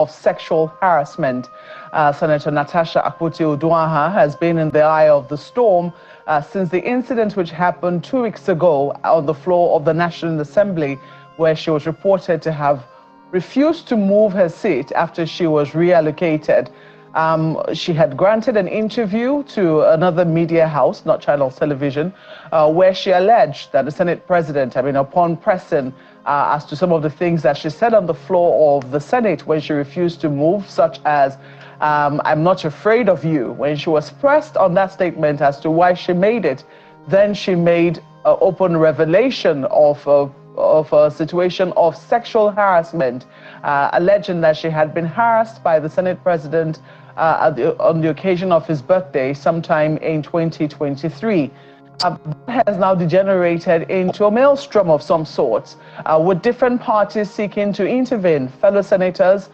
of sexual harassment. Senator Natasha Akpoti-Oduaha has been in the eye of the storm since the incident which happened 2 weeks ago on the floor of the National Assembly, where she was reported to have refused to move her seat after she was reallocated. She had granted an interview to another media house, not Channel Television, where she alleged that the Senate President, upon pressing as to some of the things that she said on the floor of the Senate when she refused to move, such as, I'm not afraid of you. When she was pressed on that statement as to why she made it, then she made an open revelation of a situation of sexual harassment, alleging that she had been harassed by the Senate President on the occasion of his birthday sometime in 2023. That has now degenerated into a maelstrom of some sorts, with different parties seeking to intervene, fellow senators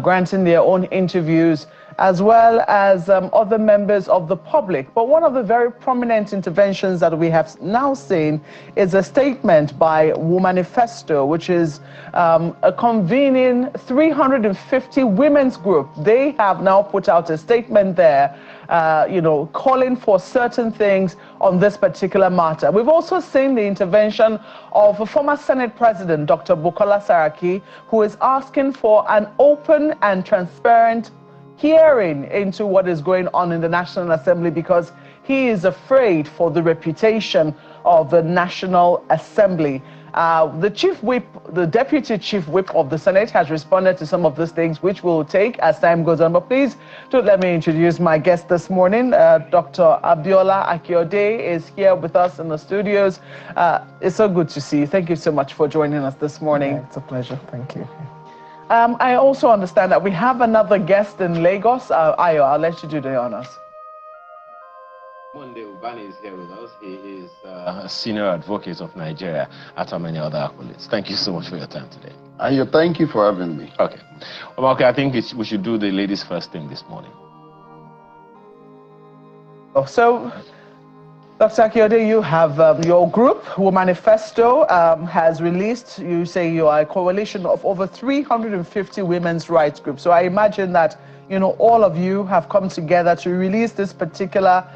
granting their own interviews, as well as other members of the public. But one of the very prominent interventions that we have now seen is a statement by Womanifesto, which is a convening 350 women's group. They have now put out a statement there, calling for certain things on this particular matter. We've also seen the intervention of a former Senate President, Dr. Bukola Saraki, who is asking for an open and transparent hearing into what is going on in the National Assembly, because he is afraid for the reputation of the National Assembly. The Chief Whip, the Deputy Chief Whip of the Senate, has responded to some of these things, which we'll take as time goes on. But please do let me introduce my guest this morning. Dr. Abiola Akinode is here with us in the studios. It's so good to see you. Thank you so much for joining us this morning. Yeah, it's a pleasure. Thank you. I also understand that we have another guest in Lagos. Ayo, I'll let you do the honors. Monday Ubani is here with us. He is a senior advocate of Nigeria, at many other accolades. Thank you so much for your time today. Thank you for having me. Okay. Well, I think we should do the ladies first thing this morning. So, Dr. Akinode, you have your group, Womanifesto, has released, you say you are a coalition of over 350 women's rights groups. So I imagine that, all of you have come together to release this particular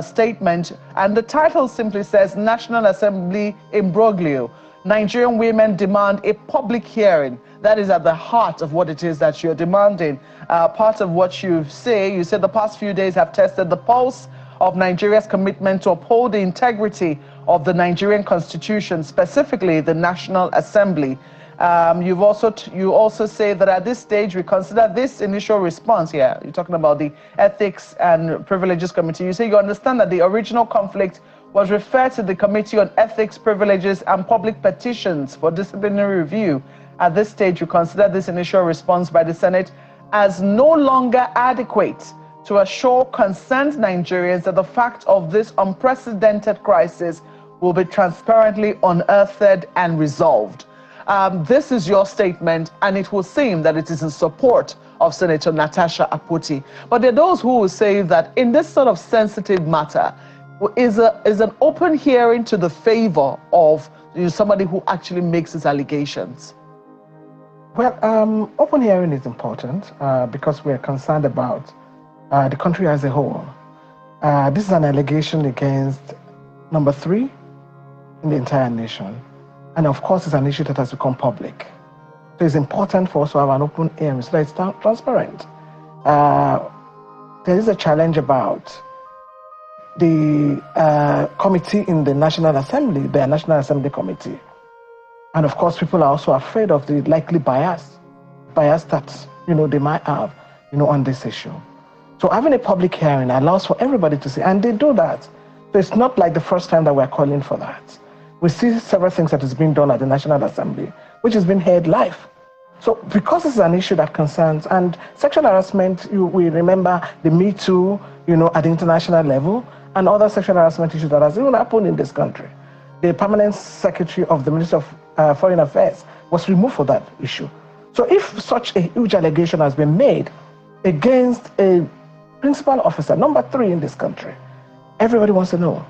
statement. And the title simply says, National Assembly Imbroglio. Nigerian women demand a public hearing. That is at the heart of what it is that you're demanding. Part of what you said the past few days have tested the pulse of Nigeria's commitment to uphold the integrity of the Nigerian Constitution, specifically the National Assembly. You also say that at this stage we consider this initial response here. You're talking about the Ethics and Privileges Committee. You say you understand that the original conflict was referred to the Committee on Ethics, Privileges and Public Petitions for disciplinary review. At this stage, you consider this initial response by the Senate as no longer adequate to assure concerned Nigerians that the fact of this unprecedented crisis will be transparently unearthed and resolved. This is your statement, and it will seem that it is in support of Senator Natasha Akpoti. But there are those who will say that in this sort of sensitive matter, is an open hearing to the favor of somebody who actually makes his allegations? Well, open hearing is important because we are concerned about the country as a whole. This is an allegation against number 3 in the entire nation. And of course, it's an issue that has become public. So it's important for us to have an open hearing so that it's transparent. There is a challenge about the committee in the National Assembly, the National Assembly Committee. And of course, people are also afraid of the likely bias that, they might have, on this issue. So having a public hearing allows for everybody to see, and they do that. So it's not like the first time that we're calling for that. We see several things that is being done at the National Assembly, which has been heard live. So because this is an issue that concerns, and sexual harassment, we remember the Me Too, at the international level, and other sexual harassment issues that has even happened in this country. The permanent secretary of the Ministry of Foreign Affairs was removed for that issue. So if such a huge allegation has been made against a principal officer, number 3 in this country, everybody wants to know,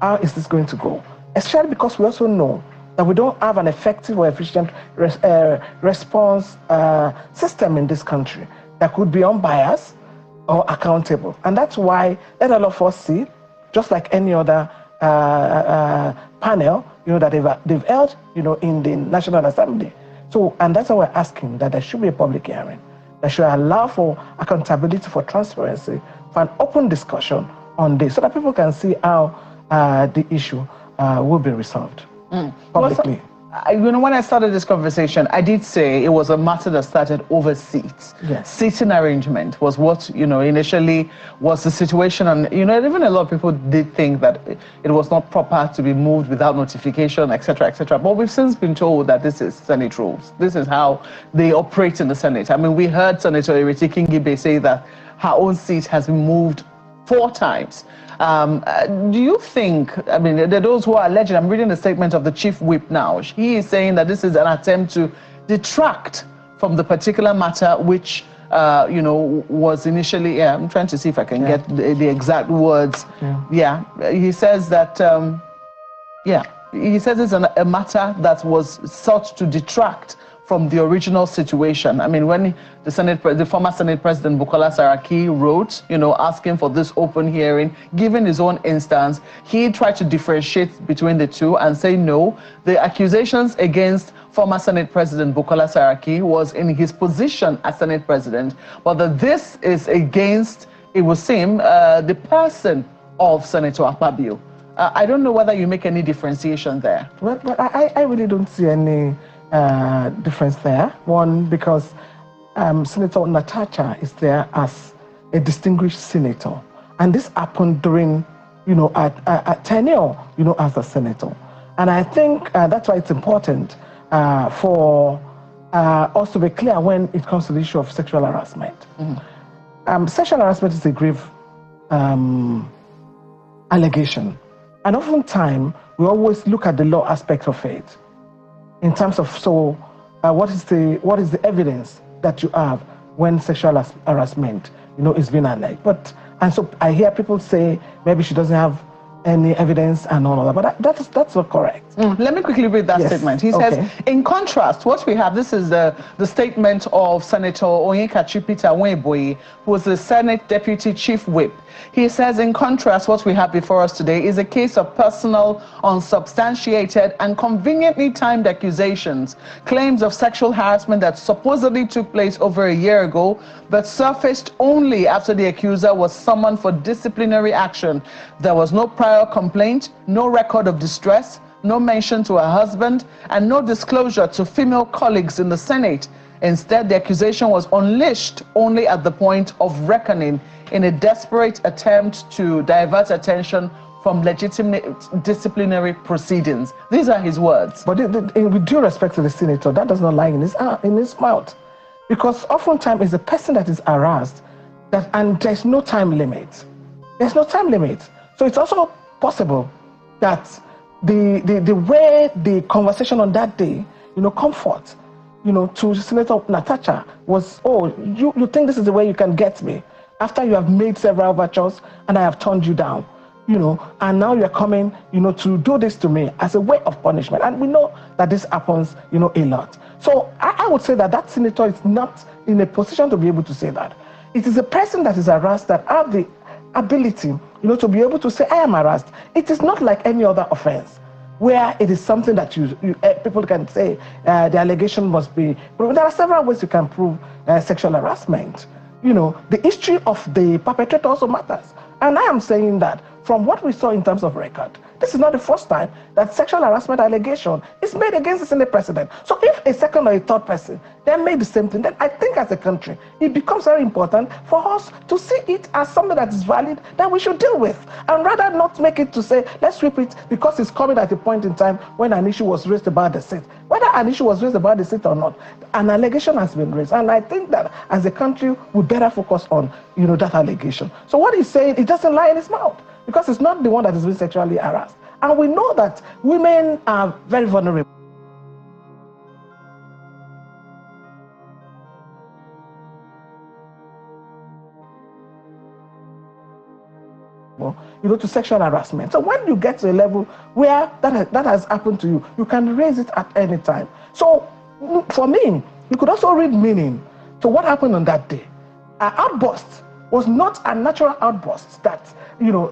how is this going to go? Especially because we also know that we don't have an effective or efficient response system in this country that could be unbiased or accountable. And that's why let all of us see, just like any other panel, that they've held, in the National Assembly. So, and that's why we're asking that there should be a public hearing that should allow for accountability, for transparency, for an open discussion on this, so that people can see how the issue will be resolved publicly. When I started this conversation, I did say it was a matter that started over seats. Yes. Seating arrangement was what, initially was the situation. And, even a lot of people did think that it was not proper to be moved without notification, etc., etc. But we've since been told that this is Senate rules. This is how they operate in the Senate. I mean, we heard Senator Ireti Kingibe say that her own seat has been moved 4 times. Do you think, there are those who are alleging, I'm reading the statement of the chief whip now. He is saying that this is an attempt to detract from the particular matter which, was initially, I'm trying to see if I can get the exact words. He says that, he says it's a matter that was sought to detract from the original situation. I mean, when the former Senate President Bukola Saraki wrote, asking for this open hearing, given his own instance, he tried to differentiate between the two and say, no, the accusations against former Senate President Bukola Saraki was in his position as Senate President, but that this is against, it would seem, the person of Senator Akpabio. I don't know whether you make any differentiation there. Well, I really don't see any difference there. One, because Senator Natasha is there as a distinguished senator, and this happened during, a tenure, as a senator. And I think that's why it's important for us to be clear when it comes to the issue of sexual harassment. Sexual harassment is a grave allegation, and oftentimes we always look at the law aspect of it. In terms of, what is the evidence that you have when sexual harassment, is being alleged? And so I hear people say maybe she doesn't have any evidence and all of that, but that's not correct. Let me quickly read that statement. He says, in contrast, what we have, this is the statement of Senator Onyekachi Peter Nweboyi, who was the Senate Deputy Chief Whip. He says, in contrast, what we have before us today is a case of personal, unsubstantiated, and conveniently timed accusations, claims of sexual harassment that supposedly took place over a year ago, but surfaced only after the accuser was summoned for disciplinary action. There was no prior complaint, no record of distress, no mention to her husband, and no disclosure to female colleagues in the Senate. Instead, the accusation was unleashed only at the point of reckoning in a desperate attempt to divert attention from legitimate disciplinary proceedings. These are his words. But with due respect to the senator, that does not lie in his mouth. Because oftentimes it's the person that is harassed, and there's no time limit. There's no time limit. So it's also possible that the way the conversation on that day, comfort, to Senator Natasha was, you think this is the way you can get me after you have made several overtures and I have turned you down, and now you're coming, to do this to me as a way of punishment. And we know that this happens, a lot. So I would say that senator is not in a position to be able to say that. It is a person that is harassed that have the ability, to be able to say, I am harassed. It is not like any other offense, where it is something that people can say the allegation must be proven. There are several ways you can prove sexual harassment. The history of the perpetrator also matters. And I am saying that from what we saw in terms of record, this is not the first time that sexual harassment allegation is made against the Senate President. So if a second or a third person then made the same thing, then I think as a country, it becomes very important for us to see it as something that is valid that we should deal with, and rather not make it to say, let's sweep it because it's coming at a point in time when an issue was raised about the seat. Whether an issue was raised about the seat or not, an allegation has been raised. And I think that as a country, we better focus on, that allegation. So what he's saying, it doesn't lie in his mouth, because it's not the one that is being sexually harassed. And we know that women are very vulnerable. to sexual harassment. So when you get to a level where that has happened to you, you can raise it at any time. So for me, you could also read meaning to what happened on that day. Our outburst was not a natural outburst that,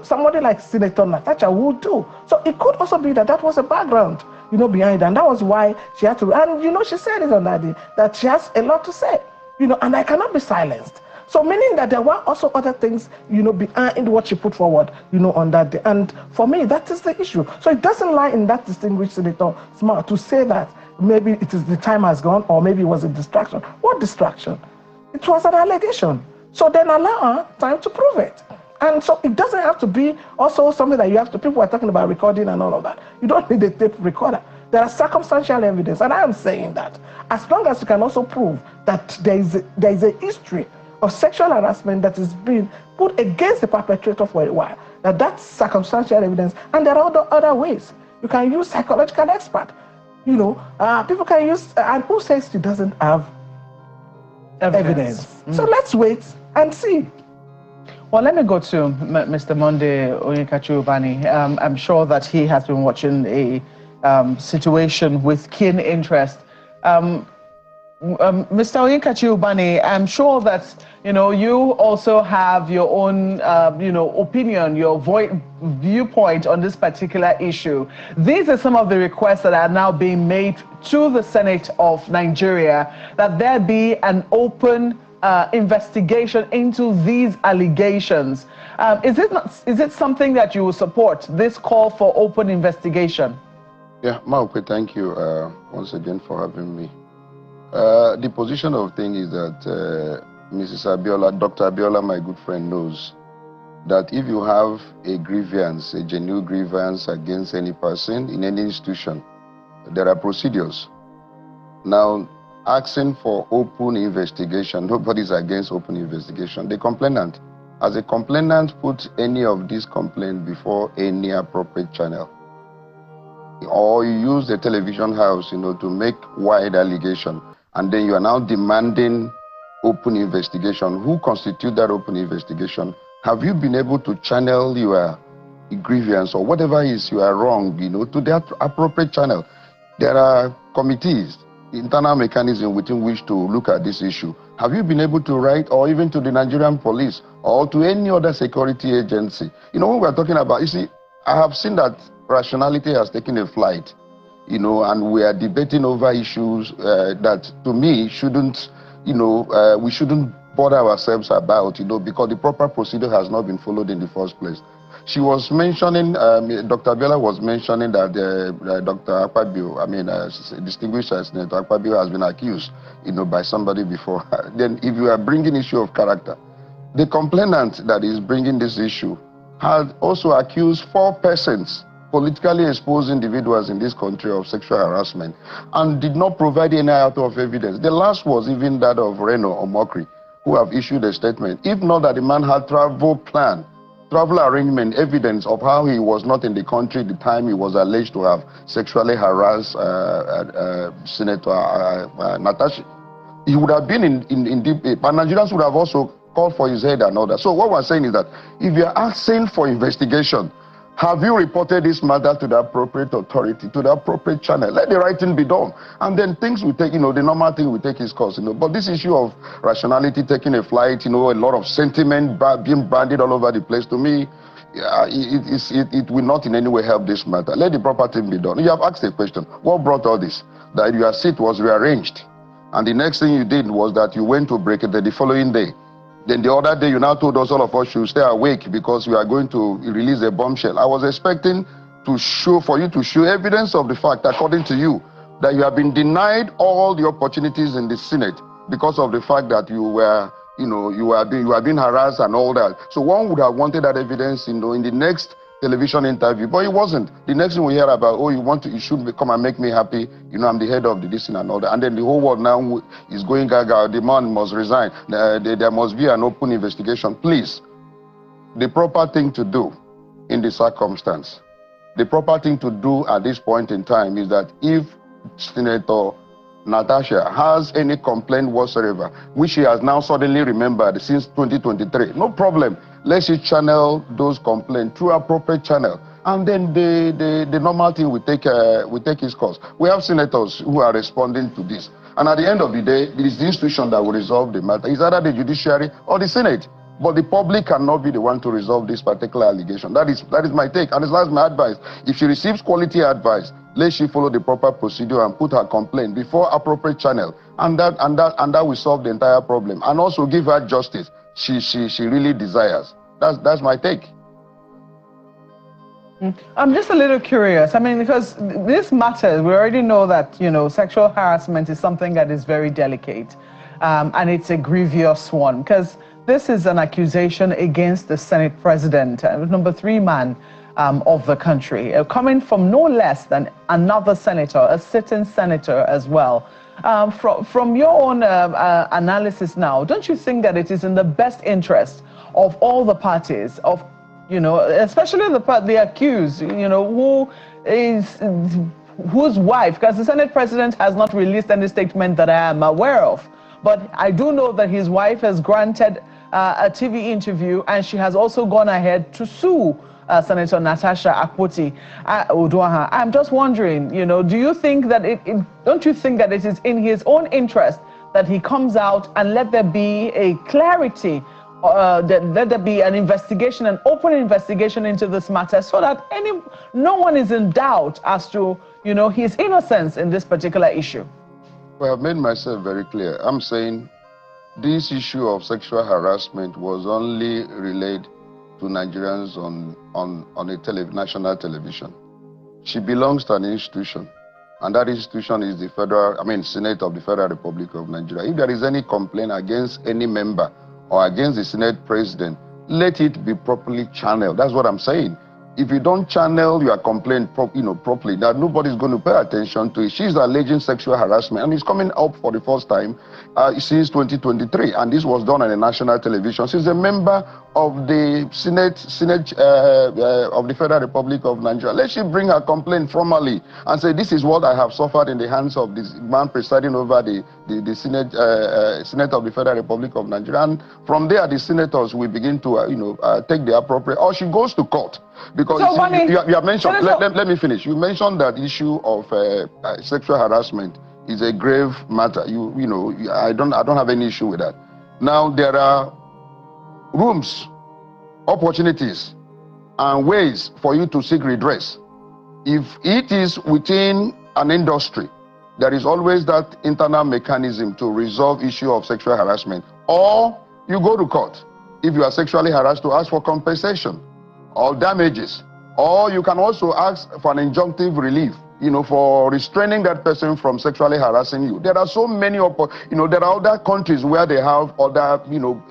somebody like Senator Natasha would do. So it could also be that was a background, behind it. And that was why she had to, and, she said it on that day, that she has a lot to say, and I cannot be silenced. So meaning that there were also other things, behind what she put forward, on that day. And for me, that is the issue. So it doesn't lie in that distinguished Senator Smart to say that maybe it is the time has gone or maybe it was a distraction. What distraction? It was an allegation. So then allow her time to prove it. And so it doesn't have to be also something that you have to, people are talking about recording and all of that. You don't need a tape recorder. There are circumstantial evidence, and I am saying that as long as you can also prove that there is a history of sexual harassment that is being put against the perpetrator for a while, that's circumstantial evidence, and there are other ways. You can use psychological expert. People can use, and who says she doesn't have evidence? So let's wait and see. Well, let me go to Mr. Monday Oyinkachi-Ubani. I'm sure that he has been watching a situation with keen interest. Mr. Oyinkachi-Ubani, I'm sure that you also have your own opinion, your viewpoint on this particular issue. These are some of the requests that are now being made to the Senate of Nigeria, that there be an open investigation into these allegations. Is it something that you will support, this call for open investigation? Yeah, Maokwe, thank you once again for having me. The position of things is that Mrs. Abiola, Dr. Abiola, my good friend, knows that if you have a grievance, a genuine grievance against any person in any institution, there are procedures. Now, asking for open investigation, nobody's against open investigation. The complainant, as a complainant, put any of these complaints before any appropriate channel, or you use the television house, to make wide allegation, and then you are now demanding open investigation. Who constitute that open investigation? Have you been able to channel your grievance or whatever is you are wrong, to that appropriate channel? There are committees, internal mechanism within which to look at this issue. Have you been able to write, or even to the Nigerian police or to any other security agency? When we're talking about, I have seen that rationality has taken a flight, and we are debating over issues that to me shouldn't, we shouldn't bother ourselves about, because the proper procedure has not been followed in the first place. She was mentioning, Dr. Abiola was mentioning that Dr. Akpabio, distinguished Senator Akpabio has been accused, by somebody before. Then if you are bringing issue of character, the complainant that is bringing this issue had also accused 4 persons, politically exposed individuals in this country, of sexual harassment, and did not provide any iota of evidence. The last was even that of Reno Omokri, who have issued a statement. If not that the man had travel arrangement, evidence of how he was not in the country the time he was alleged to have sexually harassed Senator Natasha, he would have been in deep, but Nigerians would have also called for his head and all that. So what we're saying is that if you're asking for investigation, have you reported this matter to the appropriate authority, to the appropriate channel? Let the right thing be done. And then things will take, the normal thing will take its course, But this issue of rationality taking a flight, a lot of sentiment being branded all over the place, to me, it will not in any way help this matter. Let the proper thing be done. You have asked a question. What brought all this? That your seat was rearranged. And the next thing you did was that you went to break it the following day. Then the other day, you now told us all of us should stay awake because we are going to release a bombshell. I was expecting for you to show evidence of the fact, according to you, that you have been denied all the opportunities in the Senate because of the fact that you were, you are being harassed and all that. So one would have wanted that evidence, in the next television interview, but it wasn't. The next thing we hear about, you should come and make me happy, I'm the head of the this and all that. And then the whole world now is going gaga, the man must resign. There must be an open investigation. Please, the proper thing to do in the circumstance, the proper thing to do at this point in time is that if Senator Natasha has any complaint whatsoever, which she has now suddenly remembered since 2023, no problem. Let she channel those complaints through appropriate channel. And then the normal thing will take its course. We have senators who are responding to this. And at the end of the day, it is the institution that will resolve the matter. It's either the judiciary or the Senate. But the public cannot be the one to resolve this particular allegation. That is my take. And that's my advice. If she receives quality advice, let she follow the proper procedure and put her complaint before appropriate channel. And that will solve the entire problem. And also give her justice she really desires. That's my take. I'm just a little curious. I mean, because this matters, we already know that, sexual harassment is something that is very delicate. And it's a grievous one, because this is an accusation against the Senate president, number 3 man of the country, coming from no less than another senator, a sitting senator as well. From your own analysis now, don't you think that it is in the best interest of all the parties, of especially the accused, whose wife, because the Senate president has not released any statement that I am aware of, but I do know that his wife has granted a TV interview, and she has also gone ahead to sue Senator Natasha Akpoti-Uduaghan. I'm just wondering, do you think that don't you think that it is in his own interest that he comes out and let there be a clarity, let there be an investigation, an open investigation into this matter, so that no one is in doubt as to, his innocence in this particular issue? Well, I've made myself very clear. I'm saying this issue of sexual harassment was only relayed to Nigerians on a national television. She belongs to an institution, and that institution is the Senate of the Federal Republic of Nigeria. If there is any complaint against any member or against the Senate president, let it be properly channeled. That's what I'm saying. If you don't channel your complaint properly, that nobody's going to pay attention to it. She's alleging sexual harassment, and it's coming up for the first time since 2023, and this was done on a national television. She's a member of the Senate of the Federal Republic of Nigeria. Let she bring her complaint formally and say, this is what I have suffered in the hands of this man presiding over the Senate of the Federal Republic of Nigeria. And from there, the senators will begin to take the appropriate, or she goes to court. Because so you have mentioned, let me finish. You mentioned that issue of sexual harassment is a grave matter. I don't have any issue with that. Now, there are rooms, opportunities, and ways for you to seek redress. If it is within an industry, there is always that internal mechanism to resolve issue of sexual harassment. Or you go to court if you are sexually harassed, to ask for compensation or damages. Or you can also ask for an injunctive relief, for restraining that person from sexually harassing you. There are so many, there are other countries where they have other,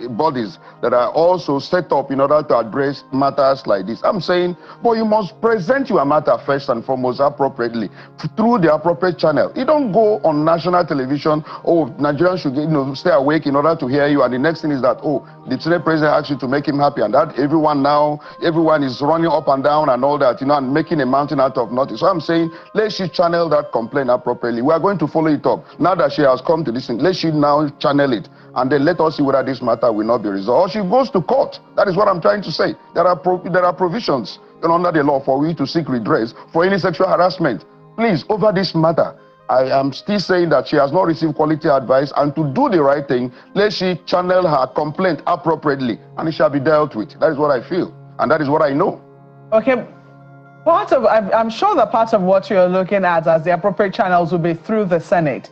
bodies that are also set up in order to address matters like this. I'm saying, but you must present your matter first and foremost appropriately through the appropriate channel. You don't go on national television, Nigerians should stay awake in order to hear you, and the next thing is that, the Senate president asked you to make him happy, and that everyone is running up and down and all that, and making a mountain out of nothing. So I'm saying, let she channel that complaint appropriately. We are going to follow it up. Now that she has come to this thing, let she now channel it, and then let us see whether this matter will not be resolved. Or she goes to court. That is what I'm trying to say. There are provisions under the law for you to seek redress for any sexual harassment. Please, over this matter, I am still saying that she has not received quality advice, and to do the right thing, let she channel her complaint appropriately, and it shall be dealt with. That is what I feel, and that is what I know. Okay. I'm sure that part of what you're looking at as the appropriate channels will be through the Senate.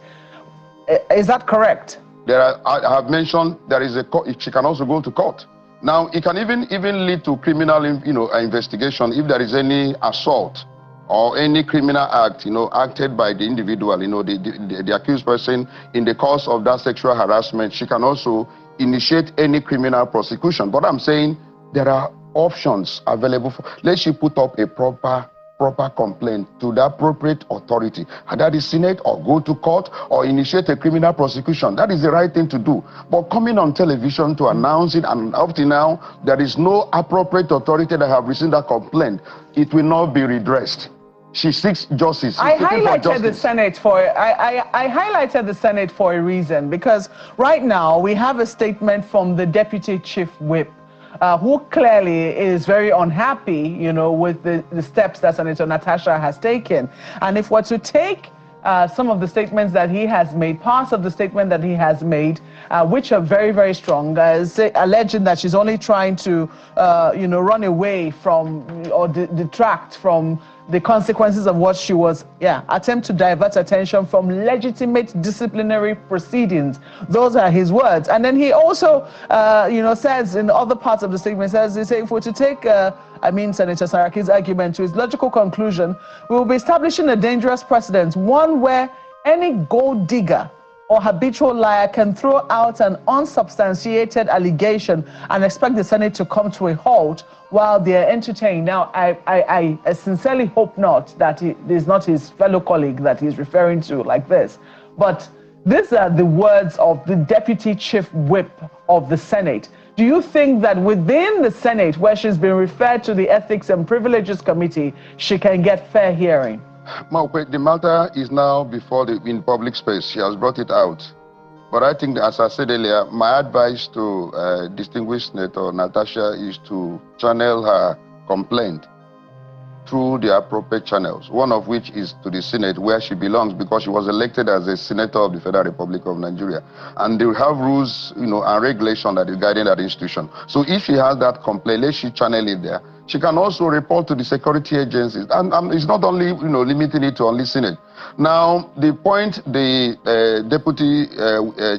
Is that correct? I have mentioned there is she can also go to court. Now, it can even lead to criminal, investigation if there is any assault or any criminal act, acted by the individual, the accused person in the course of that sexual harassment. She can also initiate any criminal prosecution. But I'm saying there are options available for. Let she put up a proper complaint to the appropriate authority, either the Senate, or go to court, or initiate a criminal prosecution. That is the right thing to do. But coming on television to announce it, and up to now, there is no appropriate authority that have received that complaint, it will not be redressed. She seeks justice. I highlighted the Senate I highlighted the Senate for a reason, because right now we have a statement from the Deputy Chief Whip, who clearly is very unhappy, you know, with the steps that Senator Natasha has taken. And if we're to take some of the statements that he has made, parts of the statement that he has made, which are very, very strong, alleging that she's only trying to, you know, run away from or detract from the consequences of what she was, attempt to divert attention from legitimate disciplinary proceedings. Those are his words. And then he also, you know, says in other parts of the statement, if we're to take, Senator Saraki's argument to its logical conclusion, we will be establishing a dangerous precedent, one where any gold digger or habitual liar can throw out an unsubstantiated allegation and expect the Senate to come to a halt while they're entertained. Now, I sincerely hope not that it is not his fellow colleague that he's referring to like this. But these are the words of the Deputy Chief Whip of the Senate. Do you think that within the Senate, where she's been referred to the Ethics and Privileges Committee, she can get fair hearing? The matter is now in public space. She has brought it out. But I think, as I said earlier, my advice to distinguished Senator Natasha is to channel her complaint through the appropriate channels, one of which is to the Senate, where she belongs, because she was elected as a senator of the Federal Republic of Nigeria. And they have rules, you know, and regulation that is guiding that institution. So if she has that complaint, let she channel it there. She can also report to the security agencies. And it's not only, you know, limiting it to only Senate. Now, the point the Deputy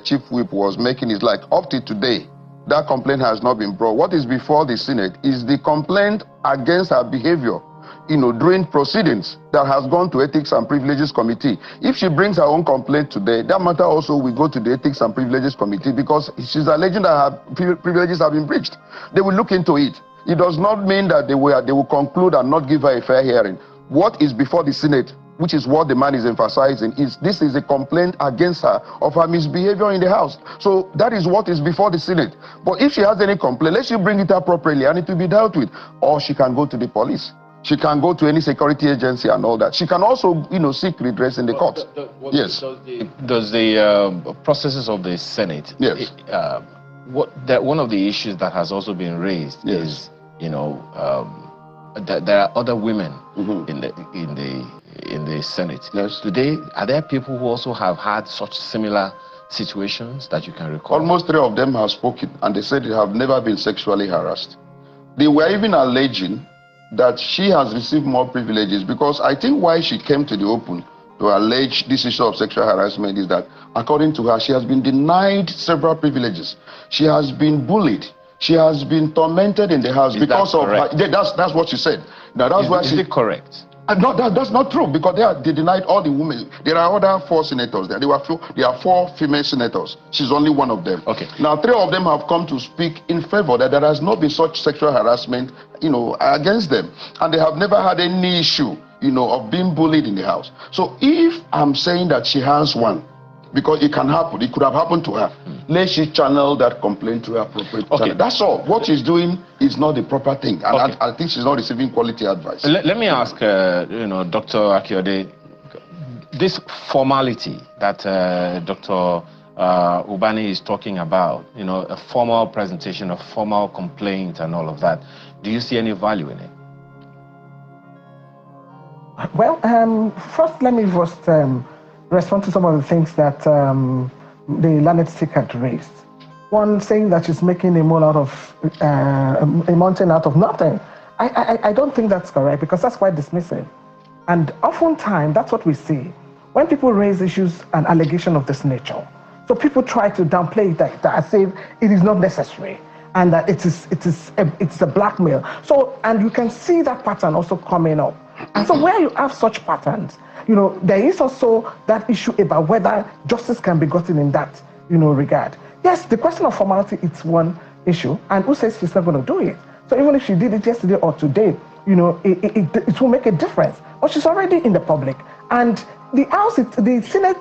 Chief Whip was making is like, up to today, that complaint has not been brought. What is before the Senate is the complaint against her behavior, you know, during proceedings that has gone to Ethics and Privileges Committee. If she brings her own complaint today, that matter also will go to the Ethics and Privileges Committee, because she's alleging that her privileges have been breached. They will look into it. It does not mean that they will conclude and not give her a fair hearing. What is before the Senate, which is what the man is emphasizing, is this is a complaint against her of her misbehavior in the House. So that is what is before the Senate. But if she has any complaint, let she bring it appropriately and it will be dealt with. Or she can go to the police. She can go to any security agency and all that. She can also, you know, seek redress in the court. Yes. Does the processes of the Senate, yes, one of the issues that has also been raised, yes, is, you know, that there are other women, mm-hmm, in the Senate. Yes. Are there people who also have had such similar situations that you can recall? Almost 3 of them have spoken, and they said they have never been sexually harassed. They were even alleging that she has received more privileges, because I think why she came to the open to allege this issue of sexual harassment is that, according to her, she has been denied several privileges. She has been bullied. She has been tormented in the House because of her. That's what she said. Now, that's why is it correct? No, that's not true, because they denied all the women. There are other 4 senators there. There are 4 female senators. She's only one of them. Okay. Now, 3 of them have come to speak in favor that there has not been such sexual harassment, you know, against them, and they have never had any issue, you know, of being bullied in the House. So if I'm saying that she has one, because it can happen, it could have happened to her, let she channel that complaint to her appropriate channel. That's all. What she's doing is not the proper thing, and I think she's not receiving quality advice. Let me ask, you know, Dr. Akiode, this formality that Dr. Ubani is talking about, you know, a formal presentation, a formal complaint and all of that, do you see any value in it? Well, first let me just respond to some of the things that the learned stick had raised. One, saying that she's making a mountain out of nothing. I don't think that's correct, because that's quite dismissive. And oftentimes, that's what we see when people raise issues and allegations of this nature. So people try to downplay it as if it is not necessary, and that it's a blackmail. So, and you can see that pattern also coming up. And so where you have such patterns, you know, there is also that issue about whether justice can be gotten in that, you know, regard. Yes, the question of formality is one issue, and who says she's not going to do it? So even if she did it yesterday or today, you know, it will make a difference. But she's already in the public, and the House, the Senate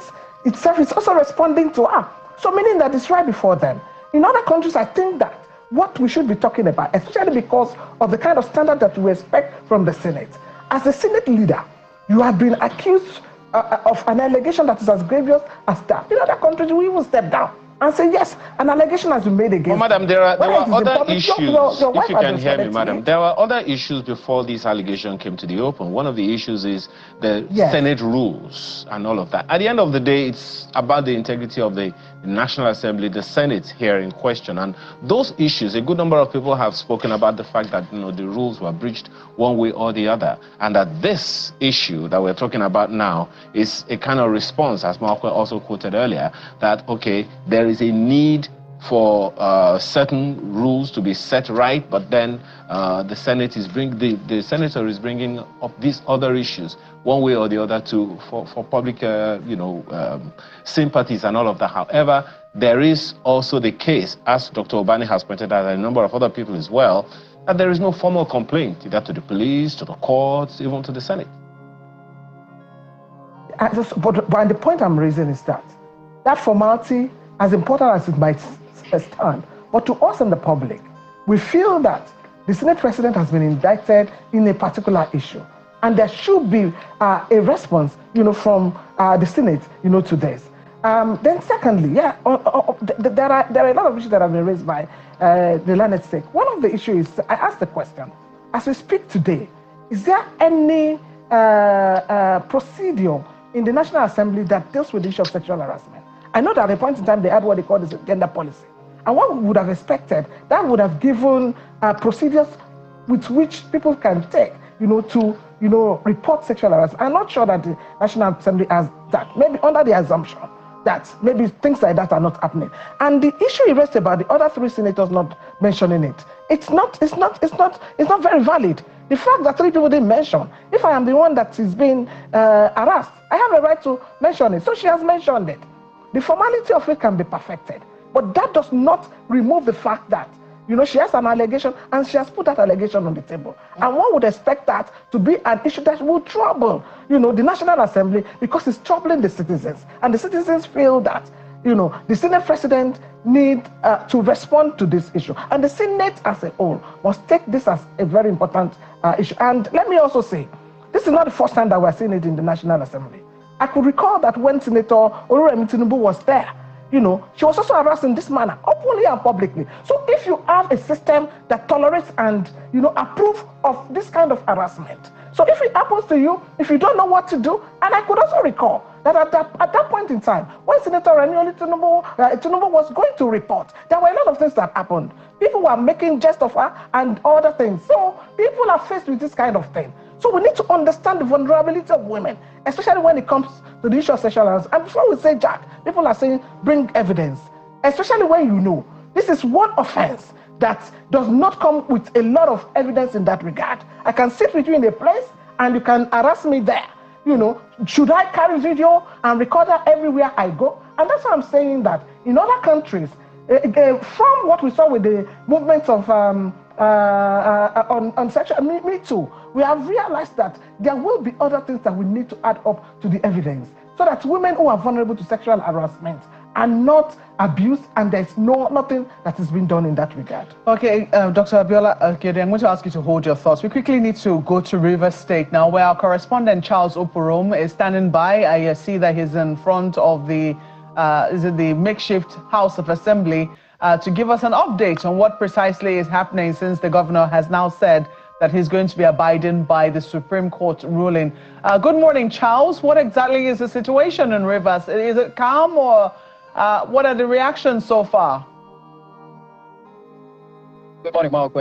itself is also responding to her. So meaning that it's right before them. In other countries, I think that what we should be talking about, especially because of the kind of standard that we expect from the Senate. As a Senate leader, you have been accused of an allegation that is as grievous as that. In other countries, we even step down. and say, yes, an allegation has been made against well, madam, there were other issues, your if you can hear me, madam. There were other issues before this allegation came to the open. One of the issues is the Senate rules and all of that. At the end of the day, it's about the integrity of the National Assembly, the Senate here in question. And those issues, a good number of people have spoken about the fact that, you know, the rules were breached one way or the other. And that this issue that we're talking about now is a kind of response, as Marco also quoted earlier, that, okay, there is a need for certain rules to be set right, but then the Senate is the senator is bringing up these other issues one way or the other for public sympathies and all of that. However, there is also the case, as Dr. Ubani has pointed out, and a number of other people as well, that there is no formal complaint either to the police, to the courts, even to the Senate. But the point I'm raising is that formality, as important as it might stand, but to us and the public, we feel that the Senate President has been indicted in a particular issue, and there should be a response, from the Senate, to this. Then secondly, there are a lot of issues that have been raised by the learned sake. One of the issues is, I asked the question, as we speak today, is there any procedure in the National Assembly that deals with the issue of sexual harassment? I know that at a point in time they had what they call the gender policy. And what we would have expected, that would have given procedures with which people can take, to report sexual harassment. I'm not sure that the National Assembly has that. Maybe under the assumption that maybe things like that are not happening. And the issue you raised about the other three senators not mentioning it, it's not very valid. The fact that three people didn't mention, if I am the one that is being harassed, I have a right to mention it. So she has mentioned it. The formality of it can be perfected, but that does not remove the fact that, she has an allegation and she has put that allegation on the table. And one would expect that to be an issue that will trouble, the National Assembly, because it's troubling the citizens. And the citizens feel that, the Senate President need to respond to this issue. And the Senate as a whole must take this as a very important issue. And let me also say, this is not the first time that we're seeing it in the National Assembly. I could recall that when Senator Oluremi Tinubu was there, she was also harassed in this manner, openly and publicly. So if you have a system that tolerates and, approves of this kind of harassment, so if it happens to you, if you don't know what to do, and I could also recall that at that point in time, when Senator Tinubu was going to report, there were a lot of things that happened. People were making jest of her and other things. So people are faced with this kind of thing. So we need to understand the vulnerability of women, especially when it comes to the issue of sexual harassment. And before we say, Jack, people are saying, bring evidence, especially when this is one offense that does not come with a lot of evidence in that regard. I can sit with you in a place and you can harass me there. Should I carry video and record her everywhere I go? And that's why I'm saying that in other countries, from what we saw with the movement of on sexual Me Too, we have realized that there will be other things that we need to add up to the evidence so that women who are vulnerable to sexual harassment are not abused, and there's nothing that is being done in that regard. Okay, Dr. Abiola Akede, I'm going to ask you to hold your thoughts. We quickly need to go to Rivers State now, where our correspondent Charles Opurom is standing by. I see that he's in front of the makeshift House of Assembly to give us an update on what precisely is happening, since the governor has now said that he's going to be abiding by the Supreme Court ruling. Good morning, Charles. What exactly is the situation in Rivers? Is it calm, or what are the reactions so far? Good morning, Mark.